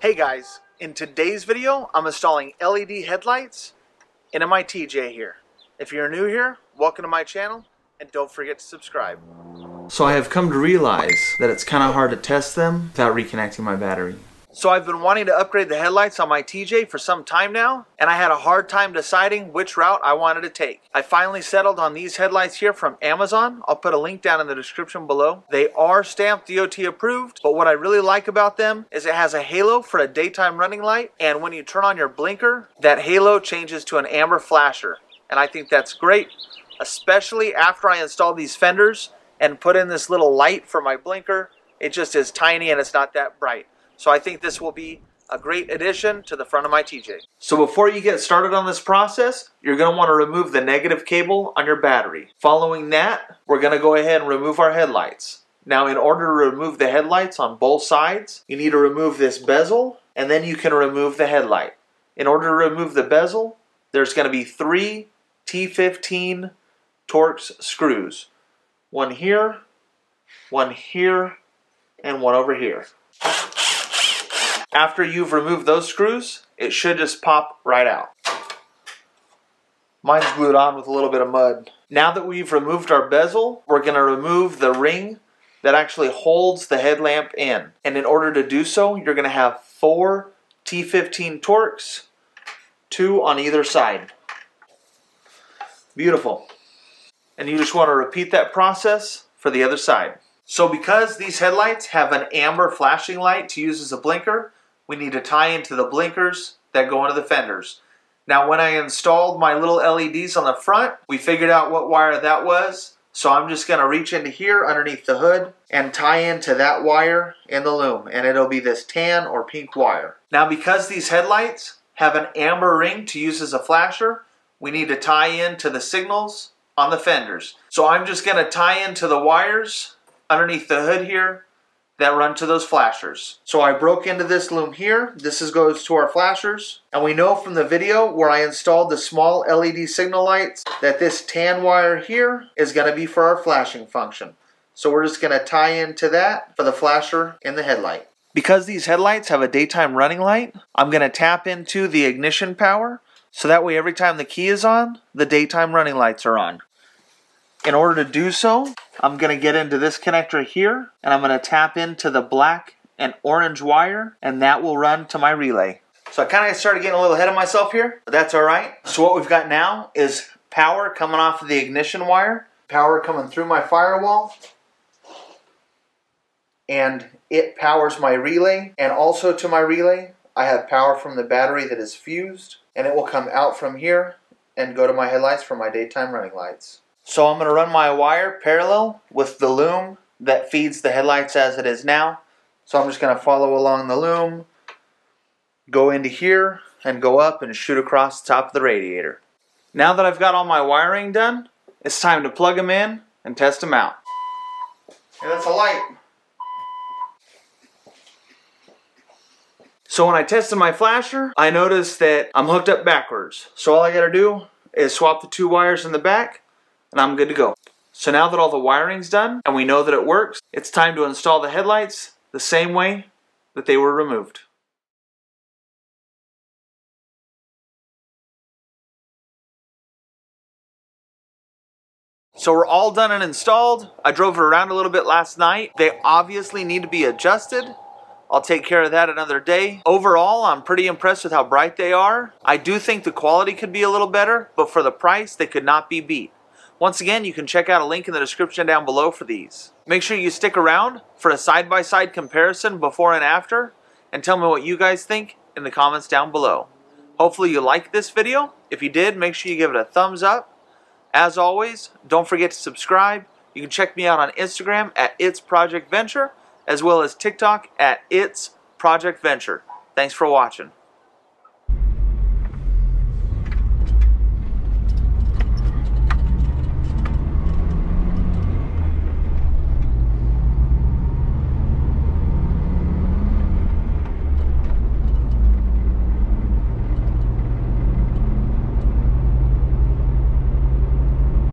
Hey guys, in today's video I'm installing LED headlights into my TJ here. If you're new here, welcome to my channel and don't forget to subscribe. So I have come to realize that it's kind of hard to test them without reconnecting my battery. So I've been wanting to upgrade the headlights on my TJ for some time now, and I had a hard time deciding which route I wanted to take. I finally settled on these headlights here from Amazon. I'll put a link down in the description below. They are stamped DOT approved, but what I really like about them is it has a halo for a daytime running light, and when you turn on your blinker, that halo changes to an amber flasher. And I think that's great, especially after I installed these fenders and put in this little light for my blinker. It just is tiny and it's not that bright. So I think this will be a great addition to the front of my TJ. So before you get started on this process, you're going to want to remove the negative cable on your battery. Following that, we're going to go ahead and remove our headlights. Now in order to remove the headlights on both sides, you need to remove this bezel and then you can remove the headlight. In order to remove the bezel, there's going to be 3 T15 Torx screws. One here, and one over here. After you've removed those screws, it should just pop right out. Mine's glued on with a little bit of mud. Now that we've removed our bezel, we're going to remove the ring that actually holds the headlamp in. And in order to do so, you're going to have 4 T15 Torx, 2 on either side. Beautiful. And you just want to repeat that process for the other side. So because these headlights have an amber flashing light to use as a blinker, we need to tie into the blinkers that go into the fenders. Now when I installed my little LEDs on the front, we figured out what wire that was. So I'm just going to reach into here underneath the hood and tie into that wire in the loom. And it'll be this tan or pink wire. Now because these headlights have an amber ring to use as a flasher, we need to tie into the signals on the fenders. So I'm just going to tie into the wires underneath the hood here that run to those flashers. So I broke into this loom here. This goes to our flashers. And we know from the video where I installed the small LED signal lights that this tan wire here is going to be for our flashing function. So we're just going to tie into that for the flasher in the headlight. Because these headlights have a daytime running light, I'm going to tap into the ignition power so that way every time the key is on, the daytime running lights are on. In order to do so, I'm going to get into this connector here, and I'm going to tap into the black and orange wire, and that will run to my relay. So I kind of started getting a little ahead of myself here, but that's alright. So what we've got now is power coming off of the ignition wire, power coming through my firewall, and it powers my relay. And also to my relay, I have power from the battery that is fused, and it will come out from here and go to my headlights for my daytime running lights. So I'm going to run my wire parallel with the loom that feeds the headlights as it is now. So I'm just going to follow along the loom, go into here, and go up and shoot across the top of the radiator. Now that I've got all my wiring done, it's time to plug them in and test them out. And that's a light. So when I tested my flasher, I noticed that I'm hooked up backwards. So all I got to do is swap the 2 wires in the back, and I'm good to go. So now that all the wiring's done and we know that it works, it's time to install the headlights the same way that they were removed. So we're all done and installed. I drove it around a little bit last night. They obviously need to be adjusted. I'll take care of that another day. Overall, I'm pretty impressed with how bright they are. I do think the quality could be a little better, but for the price, they could not be beat. Once again, you can check out a link in the description down below for these. Make sure you stick around for a side-by-side comparison before and after, and tell me what you guys think in the comments down below. Hopefully you liked this video. If you did, make sure you give it a thumbs up. As always, don't forget to subscribe. You can check me out on Instagram at It's Project Venture, as well as TikTok at It's Project Venture. Thanks for watching.